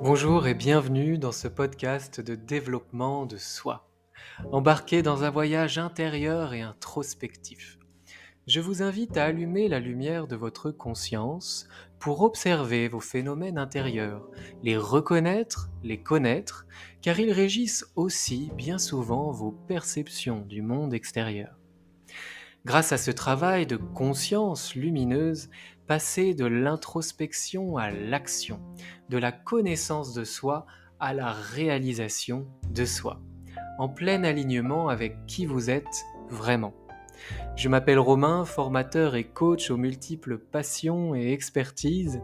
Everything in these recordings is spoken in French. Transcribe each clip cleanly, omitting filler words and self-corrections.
Bonjour et bienvenue dans ce podcast de développement de soi. Embarqué dans un voyage intérieur et introspectif. Je vous invite à allumer la lumière de votre conscience pour observer vos phénomènes intérieurs, les reconnaître, les connaître, car ils régissent aussi bien souvent vos perceptions du monde extérieur. Grâce à ce travail de conscience lumineuse, passer de l'introspection à l'action, de la connaissance de soi à la réalisation de soi, en plein alignement avec qui vous êtes vraiment. Je m'appelle Romain, formateur et coach aux multiples passions et expertises,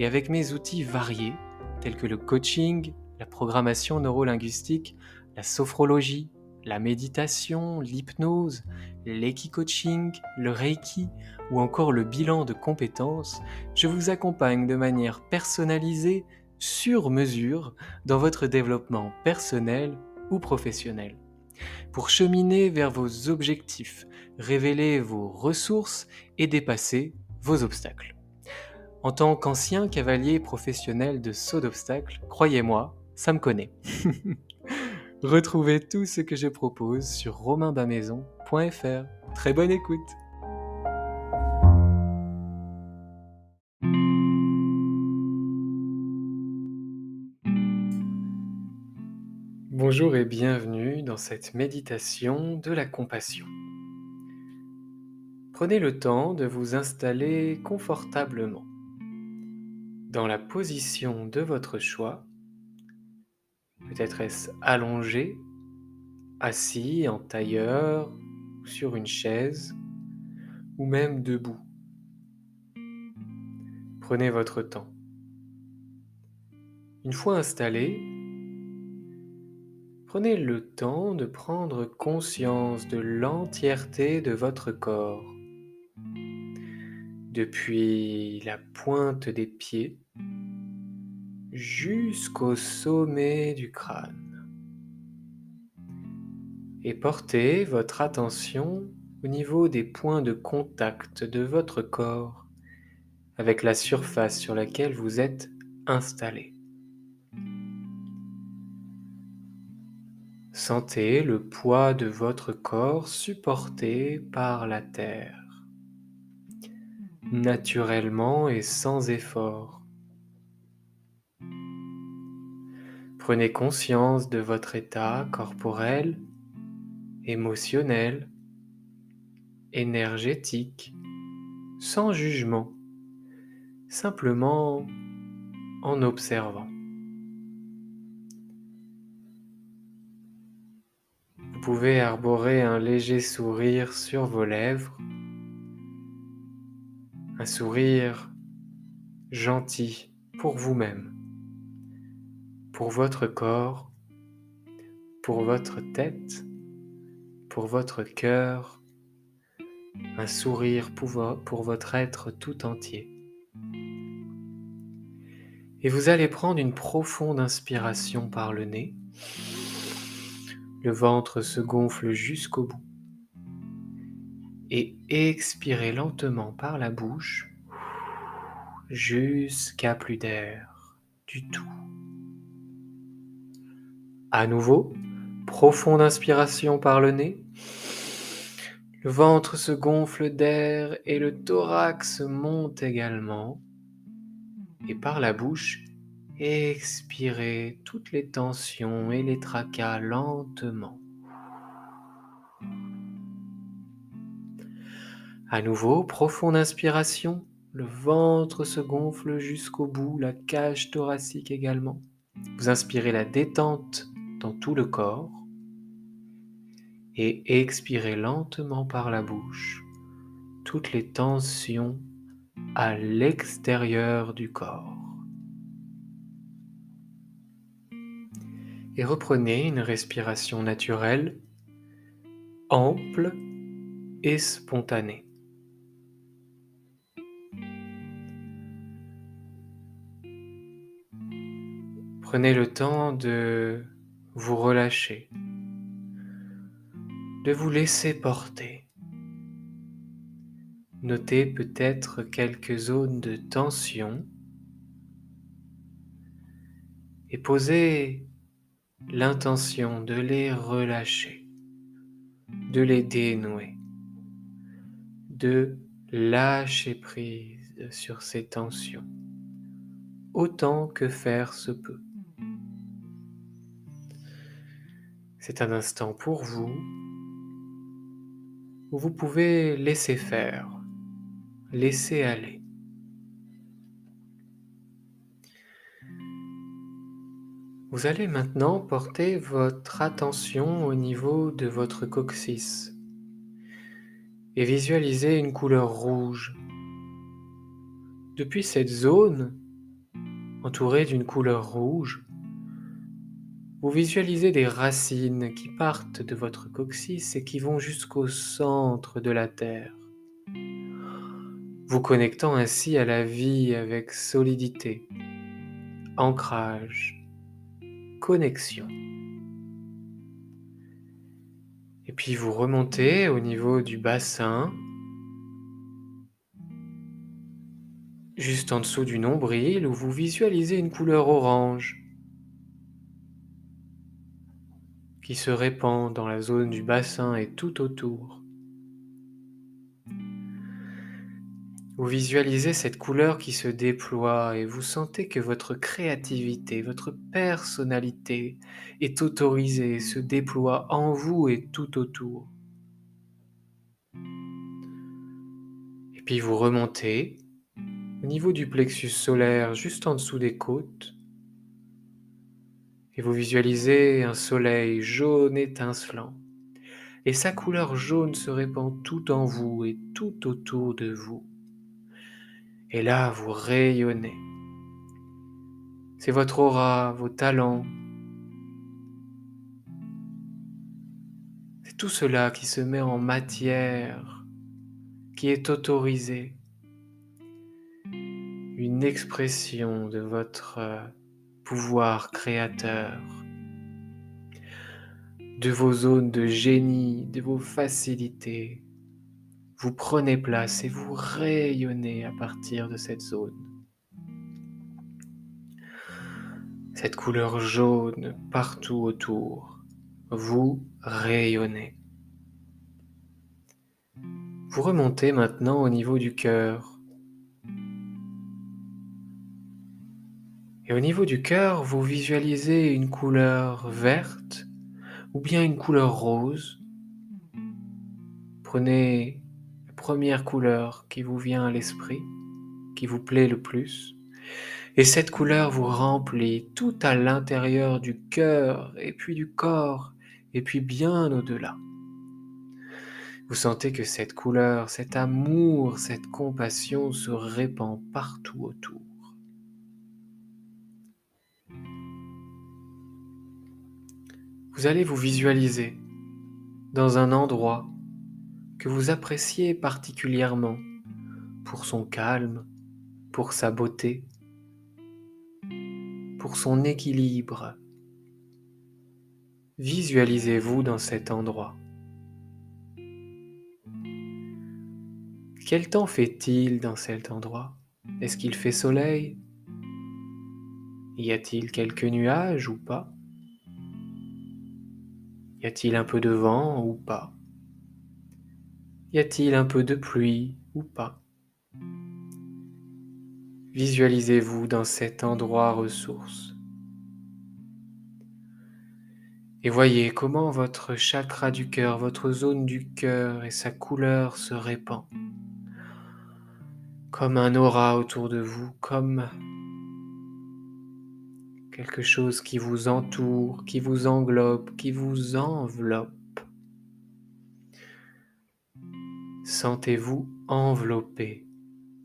et avec mes outils variés, tels que le coaching, la programmation neurolinguistique, la sophrologie, la méditation, l'hypnose, l'equi-coaching, le reiki ou encore le bilan de compétences, je vous accompagne de manière personnalisée, sur mesure, dans votre développement personnel ou professionnel. Pour cheminer vers vos objectifs, révéler vos ressources et dépasser vos obstacles. En tant qu'ancien cavalier professionnel de saut d'obstacles, croyez-moi, ça me connaît. Retrouvez tout ce que je propose sur romainbamaison.fr. Très bonne écoute. Bonjour et bienvenue dans cette méditation de la compassion. Prenez le temps de vous installer confortablement dans la position de votre choix. Peut-être est-ce allongé, assis en tailleur, ou sur une chaise, ou même debout. Prenez votre temps. Une fois installé, prenez le temps de prendre conscience de l'entièreté de votre corps, depuis la pointe des pieds jusqu'au sommet du crâne. Et portez votre attention au niveau des points de contact de votre corps avec la surface sur laquelle vous êtes installé. Sentez le poids de votre corps supporté par la terre, naturellement et sans effort. Prenez conscience de votre état corporel, émotionnel, énergétique, sans jugement, simplement en observant. Vous pouvez arborer un léger sourire sur vos lèvres, un sourire gentil pour vous-même, pour votre corps, pour votre tête, pour votre cœur, un sourire pour votre être tout entier. Et vous allez prendre une profonde inspiration par le nez. Le ventre se gonfle jusqu'au bout. Et expirez lentement par la bouche jusqu'à plus d'air du tout. À nouveau, profonde inspiration par le nez. Le ventre se gonfle d'air et le thorax monte également. Et par la bouche, expirez toutes les tensions et les tracas lentement. À nouveau, profonde inspiration. Le ventre se gonfle jusqu'au bout, la cage thoracique également. Vous inspirez la détente dans tout le corps et expirez lentement par la bouche toutes les tensions à l'extérieur du corps. Et reprenez une respiration naturelle, ample et spontanée. Prenez le temps de vous relâcher, de vous laisser porter. Notez peut-être quelques zones de tension et posez l'intention de les relâcher, de les dénouer, de lâcher prise sur ces tensions, autant que faire se peut. C'est un instant pour vous où vous pouvez laisser faire, laisser aller. Vous allez maintenant porter votre attention au niveau de votre coccyx et visualiser une couleur rouge. Depuis cette zone, entourée d'une couleur rouge, vous visualisez des racines qui partent de votre coccyx et qui vont jusqu'au centre de la Terre, vous connectant ainsi à la vie avec solidité, ancrage, connexion. Et puis vous remontez au niveau du bassin, juste en dessous du nombril, où vous visualisez une couleur orange qui se répand dans la zone du bassin et tout autour. Vous visualisez cette couleur qui se déploie et vous sentez que votre créativité, votre personnalité est autorisée, se déploie en vous et tout autour. Et puis vous remontez au niveau du plexus solaire, juste en dessous des côtes, et vous visualisez un soleil jaune étincelant. Et sa couleur jaune se répand tout en vous et tout autour de vous. Et là, vous rayonnez. C'est votre aura, vos talents. C'est tout cela qui se met en matière, qui est autorisé. Une expression de votre pouvoir créateur, de vos zones de génie, de vos facilités. Vous prenez place et vous rayonnez à partir de cette zone. Cette couleur jaune partout autour, vous rayonnez. Vous remontez maintenant au niveau du cœur. Et au niveau du cœur, vous visualisez une couleur verte ou bien une couleur rose. Prenez la première couleur qui vous vient à l'esprit, qui vous plaît le plus. Et cette couleur vous remplit tout à l'intérieur du cœur et puis du corps et puis bien au-delà. Vous sentez que cette couleur, cet amour, cette compassion se répand partout autour. Vous allez vous visualiser dans un endroit que vous appréciez particulièrement pour son calme, pour sa beauté, pour son équilibre. Visualisez-vous dans cet endroit. Quel temps fait-il dans cet endroit? Est-ce qu'il fait soleil? Y a-t-il quelques nuages ou pas? Y a-t-il un peu de vent ou pas? Y a-t-il un peu de pluie ou pas? Visualisez-vous dans cet endroit ressource. Et voyez comment votre chakra du cœur, votre zone du cœur et sa couleur se répand. Comme un aura autour de vous, comme quelque chose qui vous entoure, qui vous englobe, qui vous enveloppe. Sentez-vous enveloppé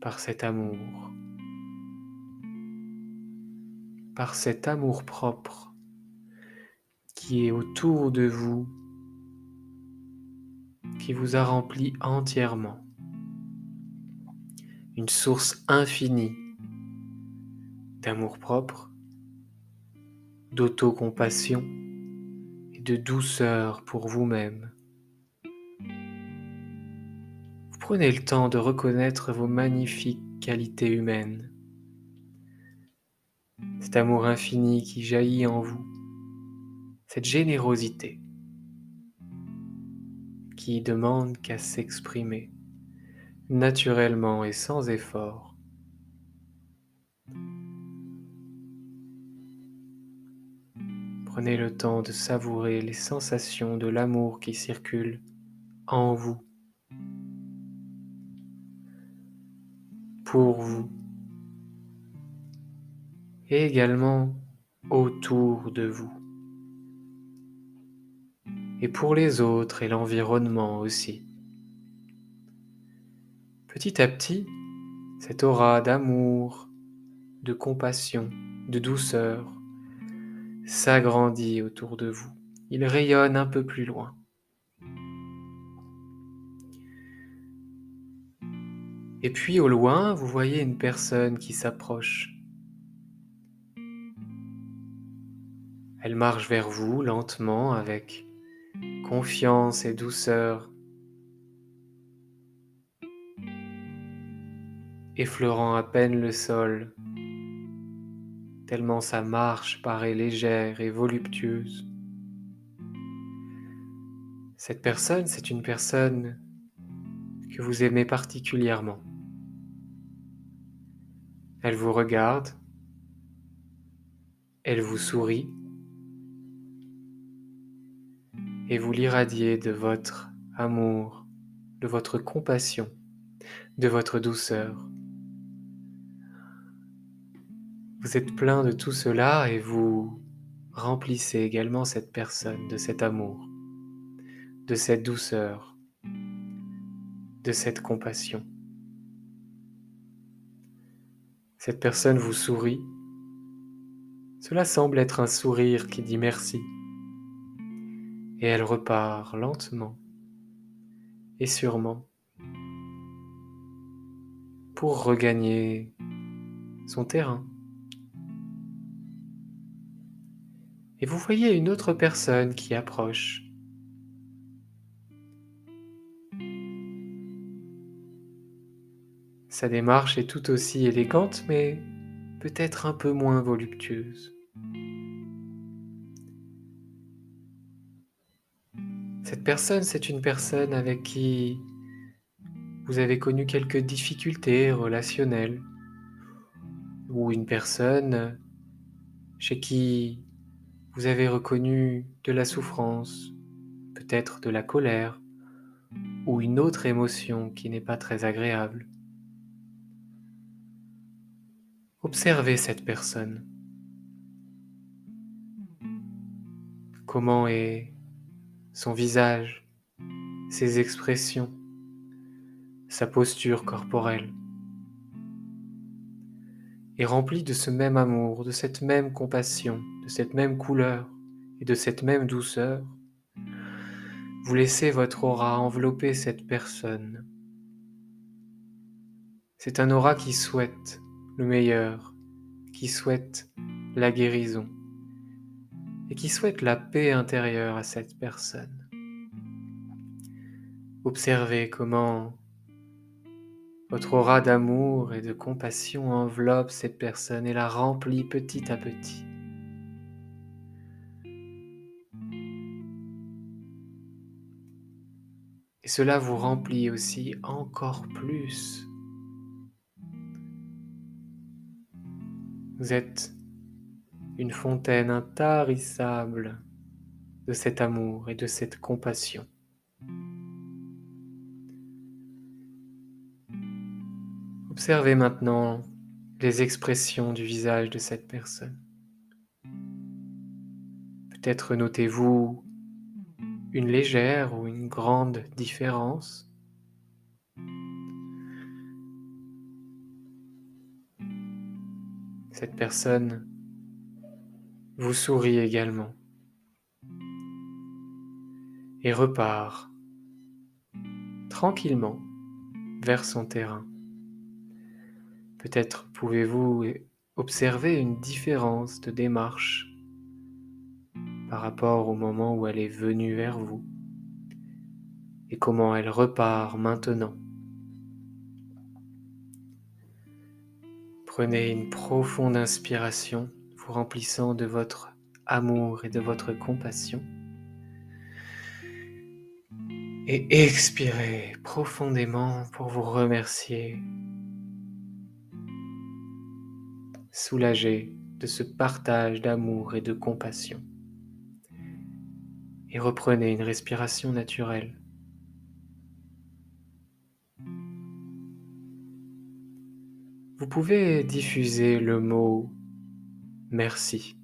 par cet amour, par cet amour-propre qui est autour de vous, qui vous a rempli entièrement. Une source infinie d'amour-propre, d'autocompassion et de douceur pour vous-même. Vous prenez le temps de reconnaître vos magnifiques qualités humaines. cet amour infini qui jaillit en vous, cette générosité qui demande qu'à s'exprimer naturellement et sans effort. Prenez le temps de savourer les sensations de l'amour qui circulent en vous, pour vous, et également autour de vous, et pour les autres et l'environnement aussi. Petit à petit, cette aura d'amour, de compassion, de douceur s'agrandit autour de vous. Il rayonne un peu plus loin. Et puis au loin, vous voyez une personne qui s'approche. Elle marche vers vous lentement avec confiance et douceur, effleurant à peine le sol, tellement sa marche paraît légère et voluptueuse. Cette personne, c'est une personne que vous aimez particulièrement. Elle vous regarde, elle vous sourit, et vous l'irradiez de votre amour, de votre compassion, de votre douceur. Vous êtes plein de tout cela et vous remplissez également cette personne de cet amour, de cette douceur, de cette compassion. Cette personne vous sourit. Cela semble être un sourire qui dit merci. Et elle repart lentement et sûrement pour regagner son terrain. Et vous voyez une autre personne qui approche. Sa démarche est tout aussi élégante, mais peut-être un peu moins voluptueuse. Cette personne, c'est une personne avec qui vous avez connu quelques difficultés relationnelles, ou une personne chez qui vous avez reconnu de la souffrance, peut-être de la colère, ou une autre émotion qui n'est pas très agréable. Observez cette personne. Comment est son visage, ses expressions, sa posture corporelle. Et remplie de ce même amour, de cette même compassion, de cette même couleur et de cette même douceur, vous laissez votre aura envelopper cette personne. C'est un aura qui souhaite le meilleur, qui souhaite la guérison et qui souhaite la paix intérieure à cette personne. Observez comment votre aura d'amour et de compassion enveloppe cette personne et la remplit petit à petit. Et cela vous remplit aussi encore plus. Vous êtes une fontaine intarissable de cet amour et de cette compassion. Observez maintenant les expressions du visage de cette personne. Peut-être notez-vous une légère ou une grande différence. Cette personne vous sourit également et repart tranquillement vers son terrain. Peut-être pouvez-vous observer une différence de démarche par rapport au moment où elle est venue vers vous et comment elle repart maintenant. Prenez une profonde inspiration, vous remplissant de votre amour et de votre compassion. Et expirez profondément pour vous remercier, soulagé de ce partage d'amour et de compassion. Et reprenez une respiration naturelle. Vous pouvez diffuser le mot merci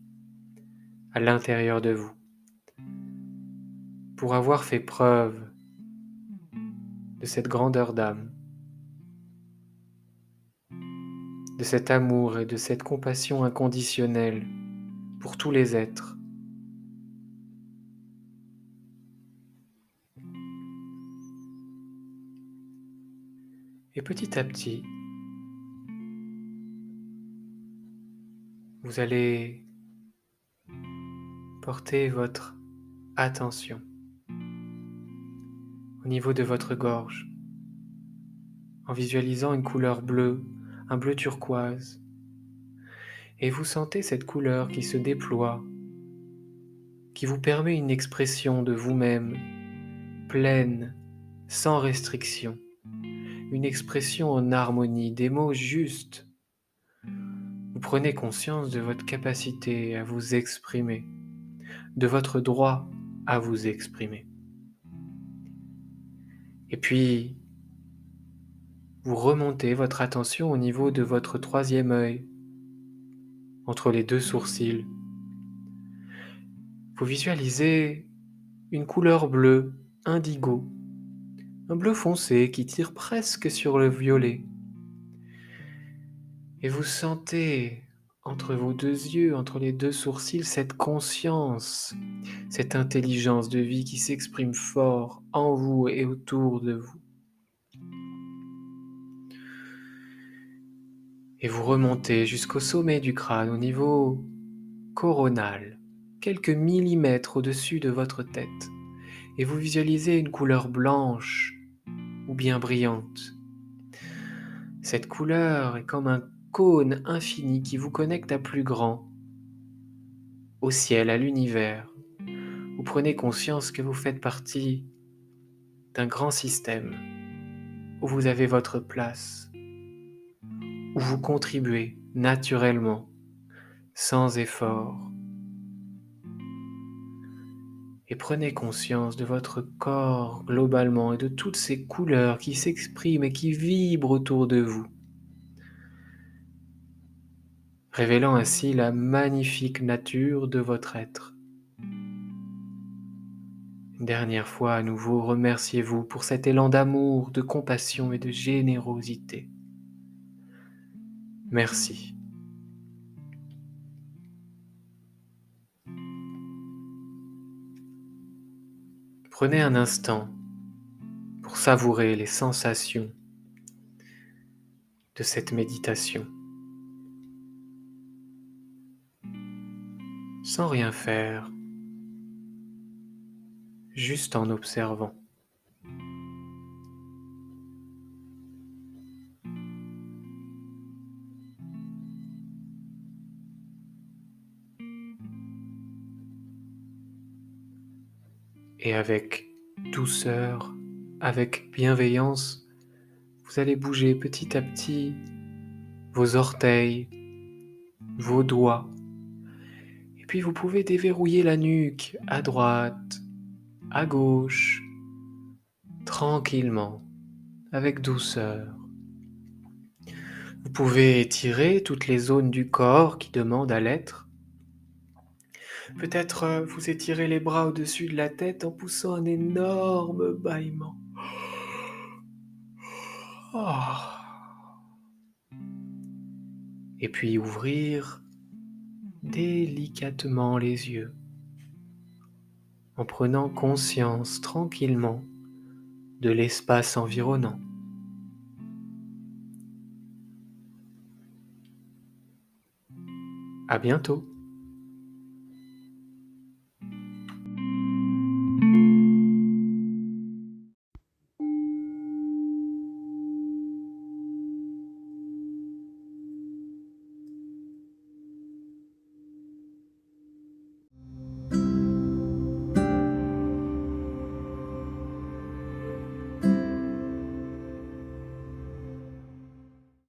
à l'intérieur de vous pour avoir fait preuve de cette grandeur d'âme, de cet amour et de cette compassion inconditionnelle pour tous les êtres. Et petit à petit, vous allez porter votre attention au niveau de votre gorge, en visualisant une couleur bleue, un bleu turquoise. Et vous sentez cette couleur qui se déploie, qui vous permet une expression de vous-même, pleine, sans restriction, une expression en harmonie, des mots justes. Vous prenez conscience de votre capacité à vous exprimer, de votre droit à vous exprimer. Et puis, vous remontez votre attention au niveau de votre troisième œil, entre les deux sourcils. Vous visualisez une couleur bleue, indigo, un bleu foncé qui tire presque sur le violet. Et vous sentez entre vos deux yeux, entre les deux sourcils, cette conscience, cette intelligence de vie qui s'exprime fort en vous et autour de vous. Et vous remontez jusqu'au sommet du crâne, au niveau coronal, quelques millimètres au-dessus de votre tête. Et vous visualisez une couleur blanche ou bien brillante. Cette couleur est comme un cône infini qui vous connecte à plus grand, au ciel, à l'univers. Vous prenez conscience que vous faites partie d'un grand système où vous avez votre place, où vous contribuez naturellement, sans effort. Et prenez conscience de votre corps globalement et de toutes ces couleurs qui s'expriment et qui vibrent autour de vous, révélant ainsi la magnifique nature de votre être. Une dernière fois à nouveau, remerciez-vous pour cet élan d'amour, de compassion et de générosité. Merci. Prenez un instant pour savourer les sensations de cette méditation, sans rien faire, juste en observant. Et avec douceur, avec bienveillance, vous allez bouger petit à petit vos orteils, vos doigts. Et puis vous pouvez déverrouiller la nuque à droite, à gauche, tranquillement, avec douceur. Vous pouvez étirer toutes les zones du corps qui demandent à l'être. Peut-être vous étirez les bras au-dessus de la tête en poussant un énorme bâillement. Et puis ouvrir délicatement les yeux en prenant conscience tranquillement de l'espace environnant. À bientôt.